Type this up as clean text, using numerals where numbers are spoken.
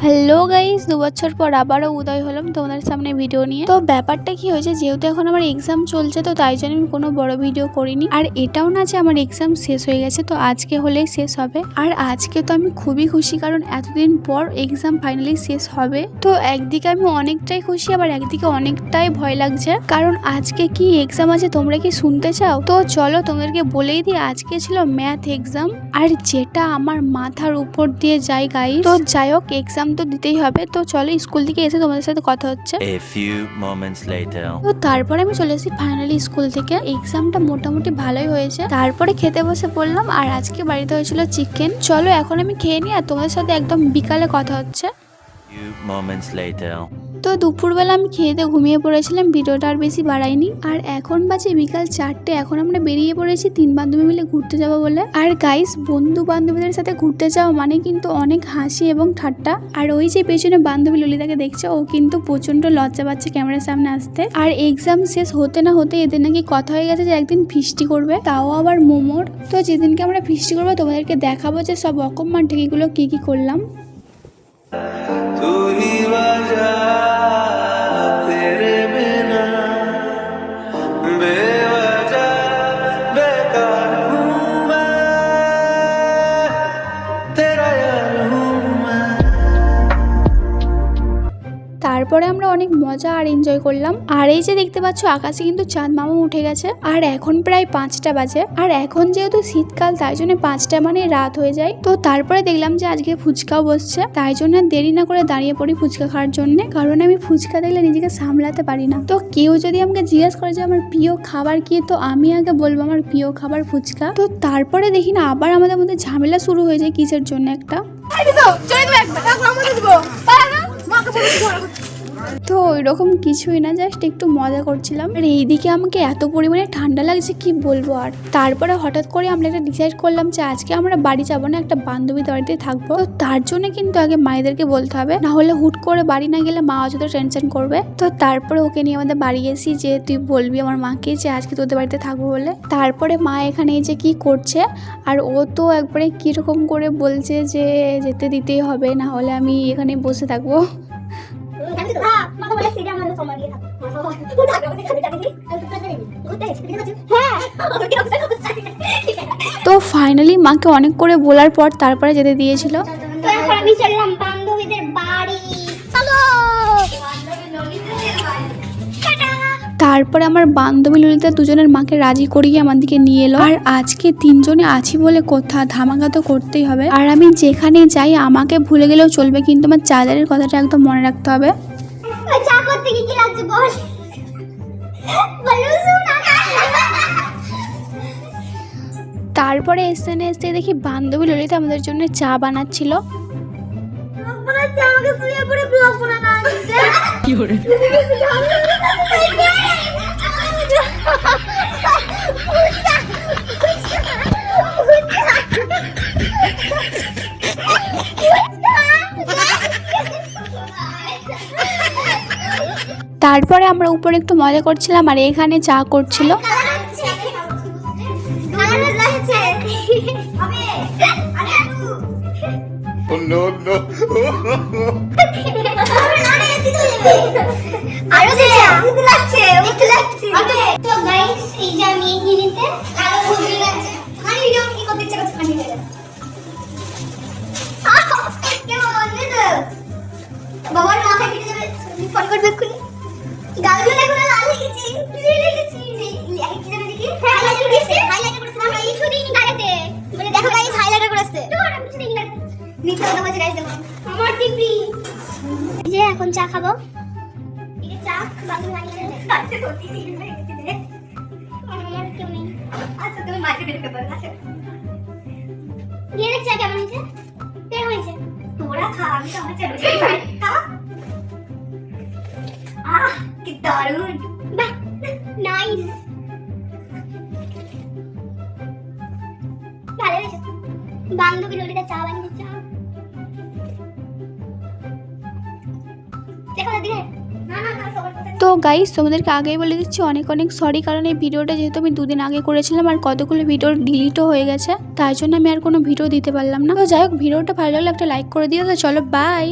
Hello guys, 2 বছর পর আবারও উদয় হলাম তোমাদের সামনে ভিডিও নিয়ে। তো ব্যাপারটা কি হয়েছে, যেহেতু এখন আমার এক্সাম চলছে তো তাই জন্য আমি কোনো বড় ভিডিও করিনি। আর এটাও না যে আমার এক্সাম শেষ হয়ে গেছে, তো আজকে হলেই শেষ হবে। আর আজকে তো আমি খুবই খুশি, কারণ এতদিন পর এক্সাম ফাইনালি শেষ হবে। তো একদিকে আমি অনেকটাই খুশি, আবার একদিকে অনেকটাই ভয় লাগছে, কারণ আজকে কি এক্সাম আছে তোমরা কি শুনতে চাও? তো চলো তোমাদেরকে বলেই দিই, আজকে ছিল ম্যাথ এক্সাম, আর যেটা আমার মাথার উপর দিয়ে যায় গাইস। তো যাই হোক, এক্সাম তো দিতেই হবে। তো চলো স্কুল থেকে এসে তোমাদের সাথে কথা হচ্ছে। A few moments later. তো তারপরে আমি চলে এসেছি ফাইনালি স্কুল থেকে। এক্সামটা মোটামুটি ভালোই হয়েছে। তারপরে খেতে বসে পড়লাম, আর আজকে বাড়িতে হয়েছিল চিকেন। চলো এখন আমি খেয়ে নিই, আর তোমাদের সাথে একদম বিকালে কথা হচ্ছে। Few moments later. তো দুপুরবেলা আমি খেয়ে দিয়ে ঘুমিয়ে পড়েছিলাম, ভিডিওটা আর বেশি বাড়াইনি। আর এখন বাজে বিকাল 4টে। এখন আমরা বেরিয়ে পড়েছি 3 বান্ধবী মিলে ঘুরতে যাবো বলে। আর গাইস, বন্ধু বান্ধবীদের সাথে ঘুরতে যাওয়া মানে কিন্তু অনেক হাসি এবং ঠাট্টা। আর ওই যে পেছনে বান্ধবী ললিতাকে দেখছে, ও কিন্তু প্রচন্ড লজ্জা পাচ্ছে ক্যামেরার সামনে আসতে। আর এক্সাম শেষ হতে না হতে এদের নাকি কথা হয়ে গেছে যে একদিন ফিস্টি করবে, তাও আবার মোমোর। তো যেদিনকে আমরা ফিস্টি করবো তোমাদেরকে দেখাবো যে সব অকম্মান ঠেকিগুলো কি কি করলাম। তারপরে আমরা অনেক মজা আর এনজয় করলাম। আর এই যে দেখতে পাচ্ছ, আকাশে কিন্তু চাঁদ মামা উঠে গেছে। আর এখন প্রায় 5টা বাজে। আর এখন যেহেতু শীতকাল, তাই জন্য 5টা মানে রাত হয়ে যায়। তো তারপরে দেখলাম যে আজকে ফুচকাও বসছে, তাই জন্য দেরি না করে দাঁড়িয়ে পড়ি ফুচকা খাওয়ার জন্য, কারণ আমি ফুচকা দেখলে নিজেকে সামলাতে পারি না। তো কেউ যদি আমাকে জিজ্ঞেস করে যে আমার প্রিয় খাবার কি, তো আমি আগে বলবো আমার প্রিয় খাবার ফুচকা। তো তারপরে দেখি না আবার আমাদের মধ্যে ঝামেলা শুরু হয়ে যায় কিসের জন্য একটা। তো ওইরকম কিছুই না, জাস্ট একটু মজা করছিলাম। আর এইদিকে আমাকে এত পরিমাণে ঠান্ডা লাগছে কি বলবো। আর তারপরে হঠাৎ করে আমরা একটা ডিসাইড করলাম যে আজকে আমরা বাড়ি যাবো না, একটা বান্ধবী বাড়িতে থাকবো। তো তার জন্য কিন্তু আগে মায়েদেরকে বলতে হবে, না হলে হুট করে বাড়ি না গেলে মা অযথা টেনশন করবে। তো তারপরে ওকে নিয়ে আমাদের বাড়ি গেছি, যে তুই বলবি আমার মাকে যে আজকে তোদের বাড়িতে থাকবো বলে। তারপরে মা এখানে এই যে কি করছে, আর ও তো একবারে কিরকম করে বলছে যে যেতে দিতেই হবে, না হলে আমি এখানে বসে থাকবো। তো ফাইনালি মাকে অনেক করে বলার পর তারপরে যেতে দিয়েছিল। তো এখন আমি চললাম বান্ধবীদের বাড়ি। চলো। তারপরে আমার বান্ধবী ললিতা দুজনের মাকে রাজি করিয়ে আমার দিকে নিয়ে এলো। আর আজকে 3 জনে আছি বলে কথা ধামাকা তো করতেই হবে। আর আমি যেখানে যাই আমাকে ভুলে গেলেও চলবে, কিন্তু আমার চার্জারের কথাটা একদম মনে রাখতে হবে। ওই চা করতে কি লাগছে বল? বলো শোনা। তারপরে এসে দেখি বান্ধবী ললিতা আমাদের জন্য চা বানাচ্ছিল। বানাচ্ছে আমাকে শুয়ে পড়ে ব্লগ বানানো আছে। কি করে? তারপরে আমরা উপরে একটু মজা করছিলাম, আর এখানে চা করছিল। বাবার মাথায় কেটে যাবে, ফোন করবে এক্ষুনি। গালগুলো দেখো না, লাল হয়ে গেছে। লেগেছি কি জানি দেখি হাইলাইটার করেছে, হাইলাইটার করেছে আমরা এই ছবি গাড়িতে মানে দেখো গাইস হাইলাইটার করেছে। তো আমি কিছু দেখি না, মিথ্যা কথা বলছে গাইস। দেখো আমার টিপি যে এখন চা খাবো। এই চা বাকি হাইলাইটার আছে সত্যি সিল হয়ে গেছে রে। আমার কেউ নেই। আচ্ছা তুমি মাঝে বের করে পারো। আচ্ছা দিয়ে দেখ চা কেমন হয়েছে, কেমন হয়েছে? তোরা খা, আমি তো আমার চলো খাই। খা। কি দারুণ, বাহ নাইস, ভালো হয়েছে। বান্ধবী ললিতা চা বানিয়ে চা দেখো দিদি। না না না সবার কথা। তো গাইস, তোমাদেরকে আগেই বলে দিচ্ছি অনেক অনেক সরি, কারণ এই ভিডিওটা যেহেতু আমি 2 দিন আগে করেছিলাম আর কতগুলো ভিডিও ডিলিটও হয়ে গেছে, তাই জন্য আমি আর কোনো ভিডিও দিতে পারলাম না। তো যাই হোক, ভিডিওটা ভালো লাগলে একটা লাইক করে দিও। তো চলো বাই।